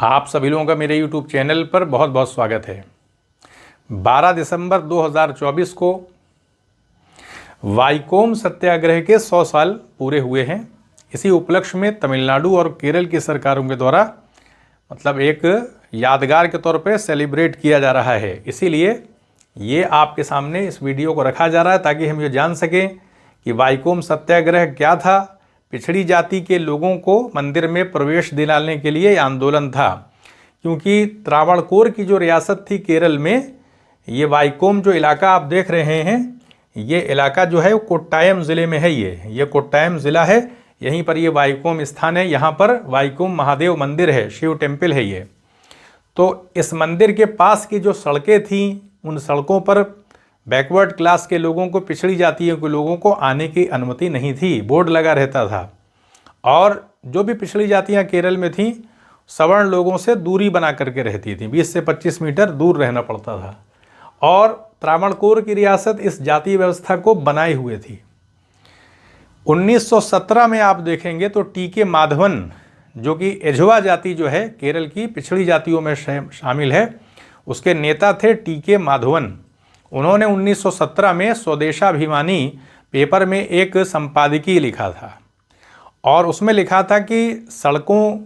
आप सभी लोगों का मेरे YouTube चैनल पर बहुत बहुत स्वागत है। 12 दिसंबर 2024 को वाइकोम सत्याग्रह के 100 साल पूरे हुए हैं। इसी उपलक्ष्य में तमिलनाडु और केरल की सरकारों के द्वारा एक यादगार के तौर पे सेलिब्रेट किया जा रहा है। इसीलिए ये आपके सामने इस वीडियो को रखा जा रहा है ताकि हम ये जान सकें कि वाइकोम सत्याग्रह क्या था। पिछड़ी जाति के लोगों को मंदिर में प्रवेश दिलाने के लिए आंदोलन था, क्योंकि त्रावणकोर की जो रियासत थी केरल में, ये वाइकोम जो इलाका आप देख रहे हैं, ये इलाका जो है वो कोट्टायम ज़िले में है। ये कोट्टायम ज़िला है, यहीं पर ये वाइकोम स्थान है। यहाँ पर वाइकोम महादेव मंदिर है, शिव टेम्पल है ये। तो इस मंदिर के पास की जो सड़कें थीं, उन सड़कों पर बैकवर्ड क्लास के लोगों को, पिछड़ी जातियों के लोगों को आने की अनुमति नहीं थी, बोर्ड लगा रहता था। और जो भी पिछड़ी जातियां केरल में थीं, सवर्ण लोगों से दूरी बना करके रहती थी, 20 से 25 मीटर दूर रहना पड़ता था। और त्रावणकोर की रियासत इस जाति व्यवस्था को बनाए हुए थी। 1917 में आप देखेंगे तो टी.के. माधवन, जो कि एझवा जाति जो है केरल की पिछड़ी जातियों में शामिल है, उसके नेता थे टी.के. माधवन। उन्होंने 1917 में स्वदेशाभिमानी पेपर में एक संपादकीय लिखा था और उसमें लिखा था कि सड़कों,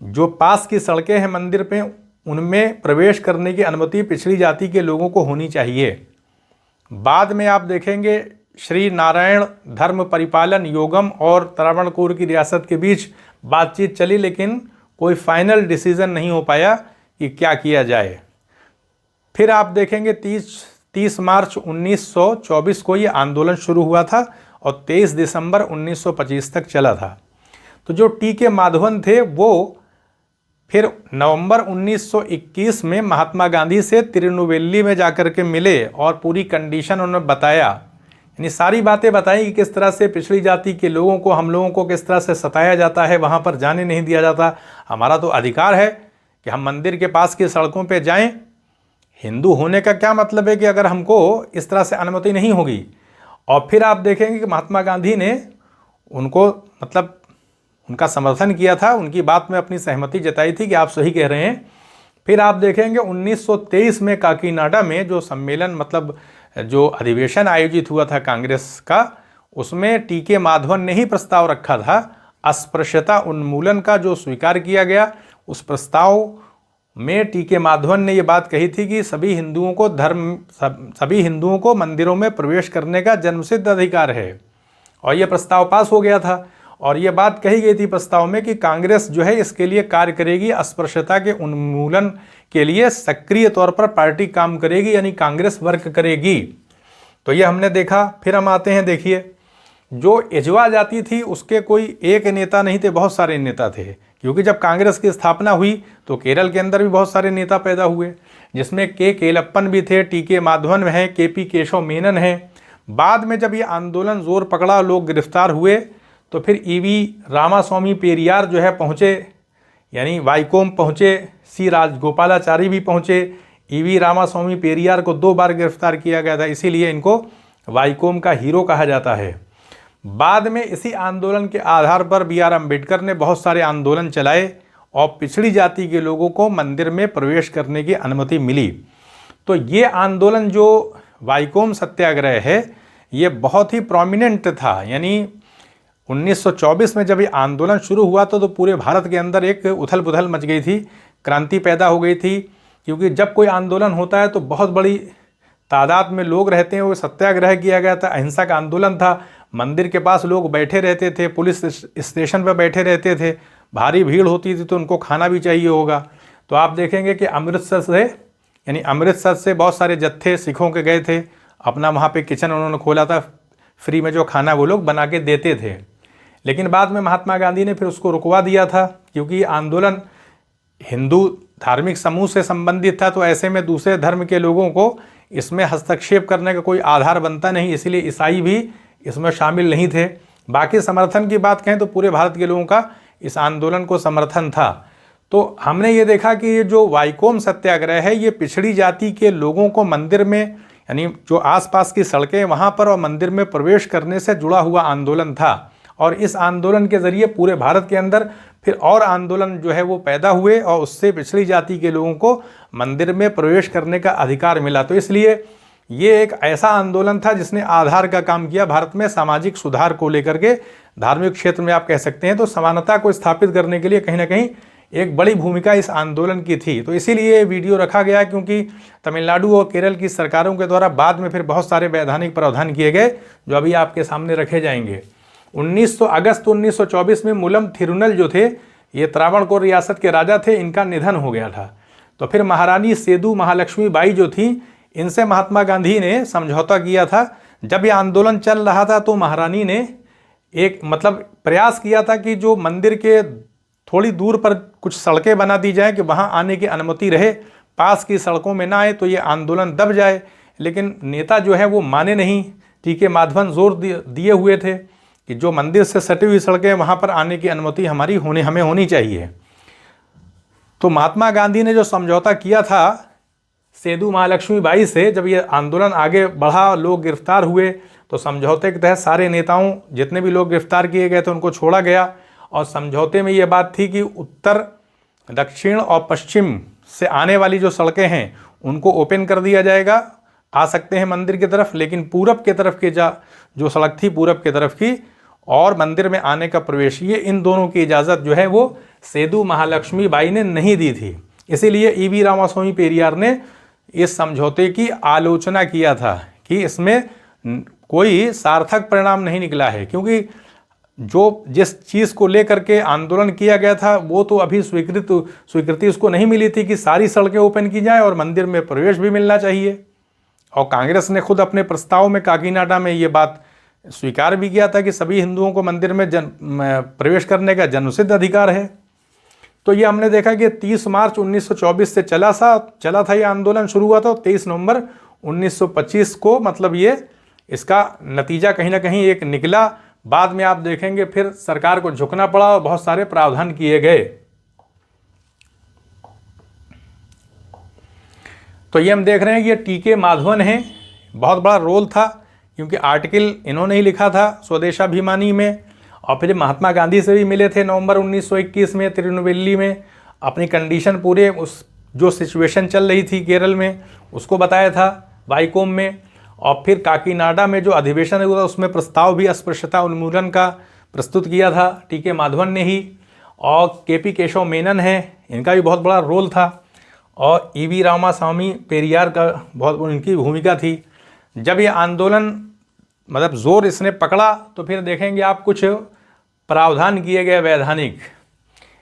जो पास की सड़कें हैं मंदिर पे, उनमें प्रवेश करने की अनुमति पिछड़ी जाति के लोगों को होनी चाहिए। बाद में आप देखेंगे श्री नारायण धर्म परिपालन योगम और त्रावणकोर की रियासत के बीच बातचीत चली, लेकिन कोई फाइनल डिसीजन नहीं हो पाया कि क्या किया जाए। फिर आप देखेंगे 30 मार्च 1924 को ये आंदोलन शुरू हुआ था और 23 दिसंबर 1925 तक चला था। तो जो टी.के. माधवन थे वो फिर नवंबर 1921 में महात्मा गांधी से तिरुनेलवेली में जाकर के मिले और पूरी कंडीशन उन्होंने बताया, यानी सारी बातें बताई कि किस तरह से पिछड़ी जाति के लोगों को, हम लोगों को किस तरह से सताया जाता है, वहाँ पर जाने नहीं दिया जाता। हमारा तो अधिकार है कि हम मंदिर के पास की सड़कों पर जाएँ। हिंदू होने का क्या मतलब है कि अगर हमको इस तरह से अनुमति नहीं होगी। और फिर आप देखेंगे कि महात्मा गांधी ने उनको उनका समर्थन किया था, उनकी बात में अपनी सहमति जताई थी कि आप सही कह रहे हैं। फिर आप देखेंगे 1923 में काकीनाडा में जो सम्मेलन, जो अधिवेशन आयोजित हुआ था कांग्रेस का, उसमें टी.के. माधवन ने ही प्रस्ताव रखा था अस्पृश्यता उन्मूलन का, जो स्वीकार किया गया। उस प्रस्ताव में टी.के. माधवन ने ये बात कही थी कि सभी हिंदुओं को मंदिरों में प्रवेश करने का जन्मसिद्ध अधिकार है, और यह प्रस्ताव पास हो गया था। और ये बात कही गई थी प्रस्ताव में कि कांग्रेस जो है इसके लिए कार्य करेगी, अस्पृश्यता के उन्मूलन के लिए सक्रिय तौर पर पार्टी काम करेगी, यानी कांग्रेस वर्क करेगी। तो ये हमने देखा। फिर हम आते हैं, देखिए, जो एझवा जाति थी उसके कोई एक नेता नहीं थे, बहुत सारे नेता थे, क्योंकि जब कांग्रेस की स्थापना हुई तो केरल के अंदर भी बहुत सारे नेता पैदा हुए, जिसमें के केलप्पन भी थे, टी.के. माधवन हैं, के.पी. केशव मेनन हैं। बाद में जब ये आंदोलन जोर पकड़ा, लोग गिरफ्तार हुए, तो फिर ई.वी. रामास्वामी पेरियार जो है पहुँचे, यानी वाइकोम पहुँचे। सी राजगोपालाचारी भी पहुँचे। ई.वी. रामास्वामी पेरियार को 2 बार गिरफ्तार किया गया था, इसीलिए इनको वाइकोम का हीरो कहा जाता है। बाद में इसी आंदोलन के आधार पर बी.आर. अम्बेडकर ने बहुत सारे आंदोलन चलाए और पिछड़ी जाति के लोगों को मंदिर में प्रवेश करने की अनुमति मिली। तो ये आंदोलन जो वाइकोम सत्याग्रह है, ये बहुत ही प्रोमिनेंट था। यानी 1924 में जब ये आंदोलन शुरू हुआ तो पूरे भारत के अंदर एक उथल पुथल मच गई थी, क्रांति पैदा हो गई थी। क्योंकि जब कोई आंदोलन होता है तो बहुत बड़ी तादाद में लोग रहते हैं। वो सत्याग्रह किया गया था, अहिंसक आंदोलन था। मंदिर के पास लोग बैठे रहते थे, पुलिस स्टेशन पर बैठे रहते थे, भारी भीड़ होती थी, तो उनको खाना भी चाहिए होगा। तो आप देखेंगे कि अमृतसर से बहुत सारे जत्थे सिखों के गए थे, अपना वहाँ पे किचन उन्होंने खोला था, फ्री में जो खाना वो लोग बना के देते थे। लेकिन बाद में महात्मा गांधी ने फिर उसको रुकवा दिया था, क्योंकि आंदोलन हिंदू धार्मिक समूह से संबंधित था। तो ऐसे में दूसरे धर्म के लोगों को इसमें हस्तक्षेप करने का कोई आधार बनता नहीं, इसलिए ईसाई भी इसमें शामिल नहीं थे। बाकी समर्थन की बात कहें तो पूरे भारत के लोगों का इस आंदोलन को समर्थन था। तो हमने ये देखा कि ये जो वाइकोम सत्याग्रह है, ये पिछड़ी जाति के लोगों को मंदिर में, यानी जो आसपास की सड़कें वहाँ पर और मंदिर में प्रवेश करने से जुड़ा हुआ आंदोलन था। और इस आंदोलन के ज़रिए पूरे भारत के अंदर फिर और आंदोलन जो है वो पैदा हुए और उससे पिछड़ी जाति के लोगों को मंदिर में प्रवेश करने का अधिकार मिला। तो इसलिए ये एक ऐसा आंदोलन था जिसने आधार का काम किया भारत में सामाजिक सुधार को लेकर के, धार्मिक क्षेत्र में आप कह सकते हैं। तो समानता को स्थापित करने के लिए कहीं ना कहीं एक बड़ी भूमिका इस आंदोलन की थी। तो इसीलिए ये वीडियो रखा गया, क्योंकि तमिलनाडु और केरल की सरकारों के द्वारा बाद में फिर बहुत सारे वैधानिक प्रावधान किए गए जो अभी आपके सामने रखे जाएंगे। 1900 अगस्त 1924 में मूलम थिरुनल जो थे, ये त्रावणकोर रियासत के राजा थे, इनका निधन हो गया था। तो फिर महारानी सेदू महालक्ष्मी बाई जो थी, इनसे महात्मा गांधी ने समझौता किया था। जब ये आंदोलन चल रहा था तो महारानी ने एक प्रयास किया था कि जो मंदिर के थोड़ी दूर पर कुछ सड़कें बना दी जाएं कि वहाँ आने की अनुमति रहे, पास की सड़कों में ना आए तो ये आंदोलन दब जाए। लेकिन नेता जो है वो माने नहीं। टीके माधवन जोर दिए हुए थे कि जो मंदिर से सटी हुई सड़कें वहाँ पर आने की अनुमति हमें होनी चाहिए। तो महात्मा गांधी ने जो समझौता किया था सेदू महालक्ष्मी बाई से, जब ये आंदोलन आगे बढ़ा, लोग गिरफ्तार हुए, तो समझौते के तहत सारे नेताओं, जितने भी लोग गिरफ्तार किए गए थे, उनको छोड़ा गया। और समझौते में ये बात थी कि उत्तर, दक्षिण और पश्चिम से आने वाली जो सड़कें हैं उनको ओपन कर दिया जाएगा, आ सकते हैं मंदिर की तरफ, लेकिन पूरब के तरफ के जो सड़क थी पूरब के तरफ की और मंदिर में आने का प्रवेश, ये इन दोनों की इजाज़त जो है वो सेदू महालक्ष्मी बाई ने नहीं दी थी। इसीलिए ईवी रामास्वामी पेरियार ने इस समझौते की आलोचना किया था कि इसमें कोई सार्थक परिणाम नहीं निकला है, क्योंकि जिस चीज़ को लेकर के आंदोलन किया गया था वो तो अभी स्वीकृति उसको नहीं मिली थी कि सारी सड़कें ओपन की जाएं और मंदिर में प्रवेश भी मिलना चाहिए। और कांग्रेस ने खुद अपने प्रस्ताव में काकीनाडा में ये बात स्वीकार भी किया था कि सभी हिंदुओं को मंदिर में प्रवेश करने का जन्मसिद्ध अधिकार है। तो ये हमने देखा कि 30 मार्च 1924 से चला था ये आंदोलन शुरू हुआ था। 23 नवंबर 1925 को ये इसका नतीजा कहीं ना कहीं एक निकला। बाद में आप देखेंगे फिर सरकार को झुकना पड़ा और बहुत सारे प्रावधान किए गए। तो ये हम देख रहे हैं कि ये टीके माधवन हैं, बहुत बड़ा रोल था, क्योंकि आर्टिकल इन्होंने ही लिखा था स्वदेशाभिमानी में। और फिर महात्मा गांधी से भी मिले थे नवंबर 1921 में तिरुनेलवेली में, अपनी कंडीशन पूरे उस जो सिचुएशन चल रही थी केरल में उसको बताया था वाईकोम में। और फिर काकीनाडा में जो अधिवेशन हुआ उसमें प्रस्ताव भी अस्पृश्यता उन्मूलन का प्रस्तुत किया था टीके माधवन ने ही। और केपी केशव मेनन है, इनका भी बहुत बड़ा रोल था। और ईवी रामास्वामी पेरियार का बहुत उनकी भूमिका थी। जब ये आंदोलन जोर इसने पकड़ा तो फिर देखेंगे आप कुछ प्रावधान किए गए वैधानिक।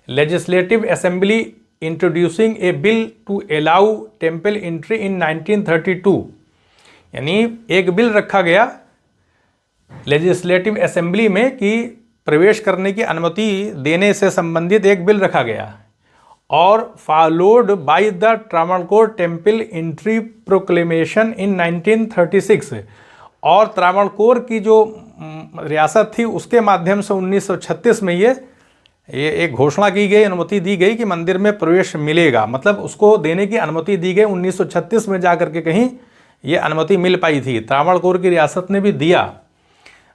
Legislative assembly introducing a bill to allow temple entry in 1932, यानी एक बिल रखा गया लेजिस्लेटिव असेंबली में कि प्रवेश करने की अनुमति देने से संबंधित एक बिल रखा गया। और followed by the Travancore temple entry proclamation in 1936, और त्रावणकोर की जो रियासत थी उसके माध्यम से 1936 में ये एक घोषणा की गई, अनुमति दी गई कि मंदिर में प्रवेश मिलेगा। उसको देने की अनुमति दी गई 1936 में जाकर के कहीं ये अनुमति मिल पाई थी। त्रावणकोर की रियासत ने भी दिया।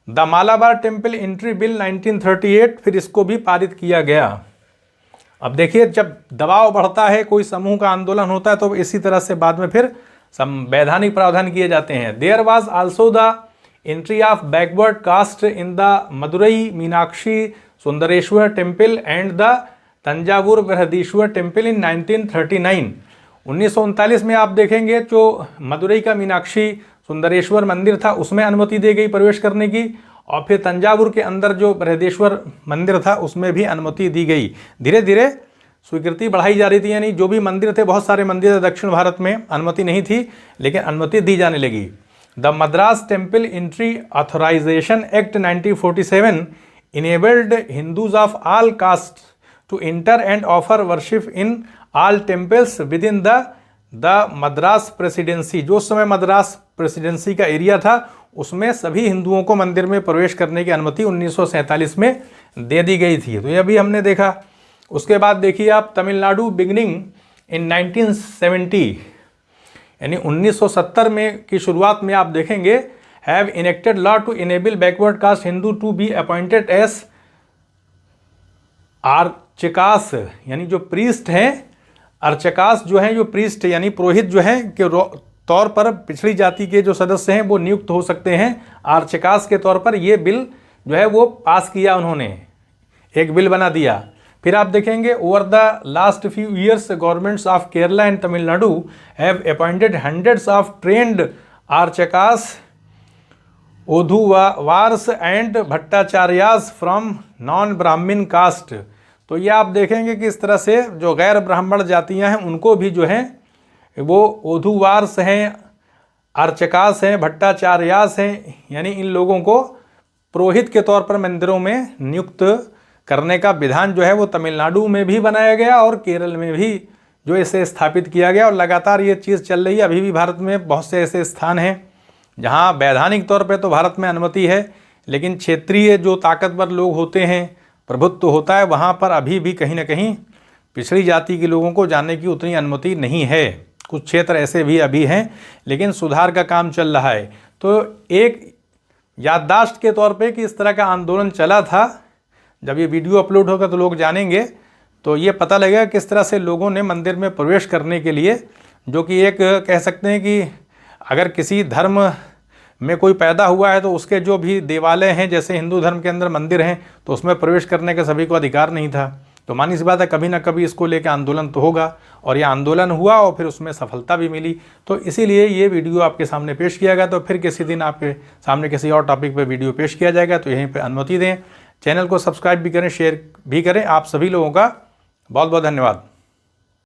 The Malabar temple entry bill 1938, फिर इसको भी पारित किया गया। अब देखिए, जब दबाव बढ़ता है, कोई समूह का आंदोलन होता है, तो इसी तरह से बाद में फिर वैधानिक प्रावधान किए जाते हैं। There was also the entry of backward caste in the Madurai Meenakshi Sundareswarar temple and the Thanjavur Brihadeeswarar temple in 1939। 1939 में आप देखेंगे जो मदुरई का मीनाक्षी सुंदरेश्वर मंदिर था उसमें अनुमति दी गई प्रवेश करने की, और फिर तंजावुर के अंदर जो बृहदेश्वर मंदिर था उसमें भी अनुमति दी गई। धीरे धीरे स्वीकृति बढ़ाई जा रही थी, यानी जो भी मंदिर थे, बहुत सारे मंदिर थे दक्षिण भारत में, अनुमति नहीं थी लेकिन अनुमति दी जाने लगी। The Madras temple entry authorization act 1947 enabled Hindus of all caste to enter and offer worship in all temples within the Madras presidency. जो उस समय मद्रास प्रेसिडेंसी का एरिया था उसमें सभी हिंदुओं को मंदिर में प्रवेश करने की अनुमति 1947 में दे दी गई थी। तो ये अभी हमने देखा। उसके बाद देखिए आप, तमिलनाडु बिगनिंग इन 1970, यानी 1970 में की शुरुआत में आप देखेंगे, have enacted law to enable backward caste Hindu to be appointed as archakas यानी जो प्रीस्ट हैं, अर्चकास जो हैं, जो प्रीस्ट यानी पुरोहित जो हैं के तौर पर पिछड़ी जाति के जो सदस्य हैं वो नियुक्त हो सकते हैं अर्चकास के तौर पर। ये बिल जो है वो पास किया उन्होंने, एक बिल बना दिया। फिर आप देखेंगे over the last few years governments of Kerala and Tamil Nadu have appointed hundreds of trained archakas, odhuvars and bhattacharyas from non Brahmin caste. तो ये आप देखेंगे कि इस तरह से जो गैर ब्राह्मण जातियां हैं उनको भी जो है वो ओधुवार्स हैं, अर्चकास हैं, भट्टाचार्यास हैं, यानी इन लोगों को पुरोहित के तौर पर मंदिरों में नियुक्त करने का विधान जो है वो तमिलनाडु में भी बनाया गया और केरल में भी जो इसे स्थापित किया गया। और लगातार ये चीज़ चल रही है। अभी भी भारत में बहुत से ऐसे स्थान हैं जहाँ वैधानिक तौर पे तो भारत में अनुमति है, लेकिन क्षेत्रीय जो ताकतवर लोग होते हैं, प्रभुत्व होता है, वहाँ पर अभी भी कहीं ना कहीं पिछड़ी जाति के लोगों को जाने की उतनी अनुमति नहीं है। कुछ क्षेत्र ऐसे भी अभी हैं, लेकिन सुधार का काम चल रहा है। तो एक याददाश्त के तौर पे कि इस तरह का आंदोलन चला था, जब ये वीडियो अपलोड होगा तो लोग जानेंगे, तो ये पता लगेगा किस तरह से लोगों ने मंदिर में प्रवेश करने के लिए, जो कि एक कह सकते हैं कि अगर किसी धर्म में कोई पैदा हुआ है तो उसके जो भी देवालय हैं, जैसे हिंदू धर्म के अंदर मंदिर हैं, तो उसमें प्रवेश करने का सभी को अधिकार नहीं था। तो मानी सी बात है, कभी ना कभी इसको लेकर आंदोलन तो होगा, और ये आंदोलन हुआ और फिर उसमें सफलता भी मिली। तो इसीलिए ये वीडियो आपके सामने पेश किया गया। तो फिर किसी दिन आपके सामने किसी और टॉपिक पर वीडियो पेश किया जाएगा, तो यहीं पर अनुमति दें। चैनल को सब्सक्राइब भी करें, शेयर भी करें। आप सभी लोगों का बहुत बहुत धन्यवाद।